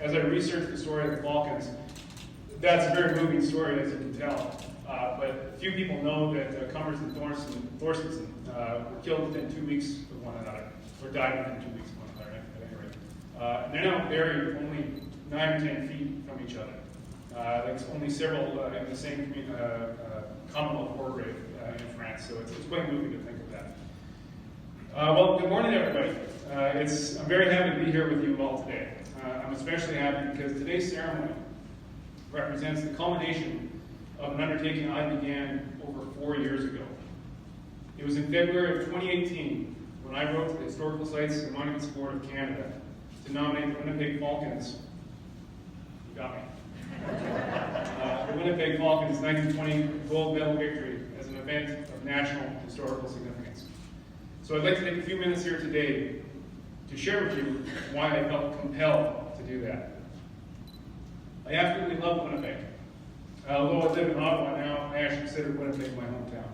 as I researched the story of the Falcons, that's a very moving story, as you can tell. But few people know that Cummers and Thorstensen were killed within 2 weeks of one another, or died within 2 weeks of one another, at any rate. And they're now buried only 9 or 10 feet from each other. There's only several in the same Commonwealth war grave in France, so it's quite moving to think of that. Well, good morning, everybody. I'm very happy to be here with you all today. I'm especially happy because today's ceremony represents the culmination of an undertaking I began over 4 years ago. It was in February of 2018 when I wrote to the Historical Sites and Monuments Board of Canada to nominate the Winnipeg Falcons. You got me. The Winnipeg Falcons' 1920 gold medal victory as an event of national historical significance. So I'd like to take a few minutes here today to share with you why I felt compelled to do that. I absolutely love Winnipeg. Although I live in Ottawa now, I actually consider Winnipeg my hometown.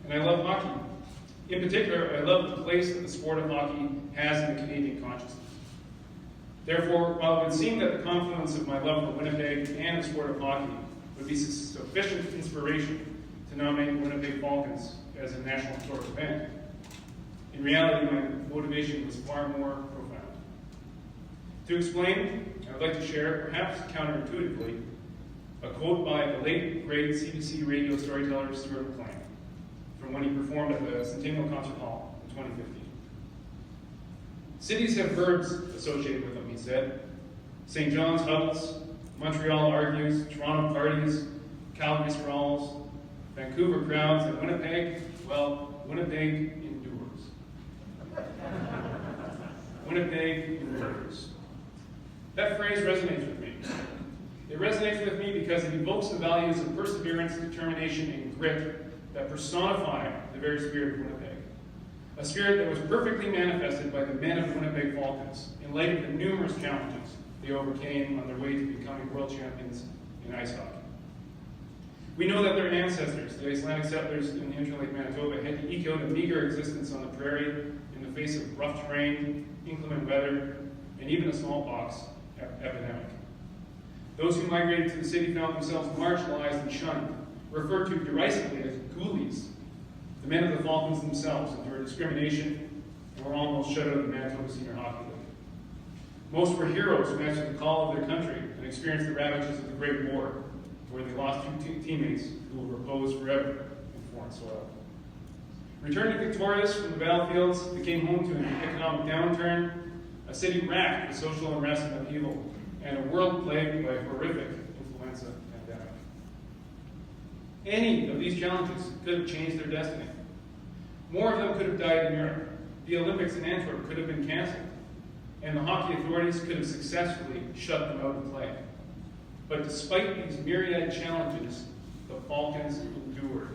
And I love hockey. In particular, I love the place that the sport of hockey has in the Canadian consciousness. Therefore, while it would seem that the confluence of my love for Winnipeg and the sport of hockey would be sufficient inspiration to nominate the Winnipeg Falcons as a national historic event, in reality, my motivation was far more profound. To explain, I would like to share, perhaps counterintuitively, a quote by the late, great CBC radio storyteller Stuart McLean from when he performed at the Centennial Concert Hall in 2015. Cities have verbs associated with them, he said. St. John's huddles, Montreal argues, Toronto parties, Calgary sprawls, Vancouver crowds, and Winnipeg, well, Winnipeg endures. Winnipeg endures. That phrase resonates with me. It resonates with me because it evokes the values of perseverance, determination, and grit that personify the very spirit of Winnipeg. A spirit that was perfectly manifested by the men of the Winnipeg Falcons in light of the numerous challenges they overcame on their way to becoming world champions in ice hockey. We know that their ancestors, the Icelandic settlers in Interlake, Manitoba, had to eke out a meager existence on the prairie in the face of rough terrain, inclement weather, and even a smallpox epidemic. Those who migrated to the city found themselves marginalized and shunned, referred to derisively as ghoulies. The men of the Falcons themselves endured discrimination and were almost shut out of the Manitoba Senior Hockey League. Most were heroes who answered the call of their country and experienced the ravages of the Great War, where they lost two teammates who will repose forever in foreign soil. Returning victorious from the battlefields, they came home to an economic downturn, a city racked with social unrest and upheaval, and a world plagued by a horrific influenza pandemic. Any of these challenges could have changed their destiny. More of them could have died in Europe. The Olympics in Antwerp could have been canceled, and the hockey authorities could have successfully shut them out of play. But despite these myriad challenges, the Falcons endured.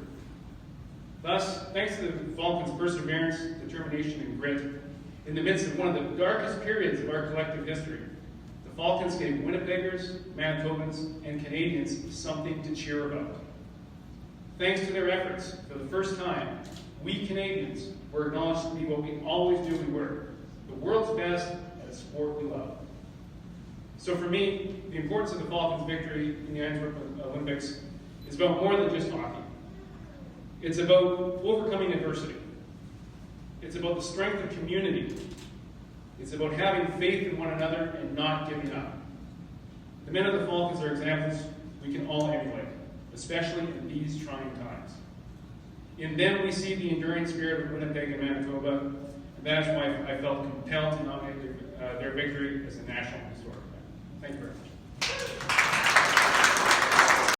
Thus, thanks to the Falcons' perseverance, determination, and grit, in the midst of one of the darkest periods of our collective history, the Falcons gave Winnipeggers, Manitobans, and Canadians something to cheer about. Thanks to their efforts, for the first time, we Canadians were acknowledged to be what we always knew we were, the world's best at a sport we love. So for me, the importance of the Falcons' victory in the Antwerp Olympics is about more than just hockey. It's about overcoming adversity. It's about the strength of community. It's about having faith in one another and not giving up. The men of the Falcons are examples we can all emulate, especially in these trying times. In them, we see the enduring spirit of Winnipeg and Manitoba, and that's why I felt compelled to nominate their victory as a national historic event. Thank you very much.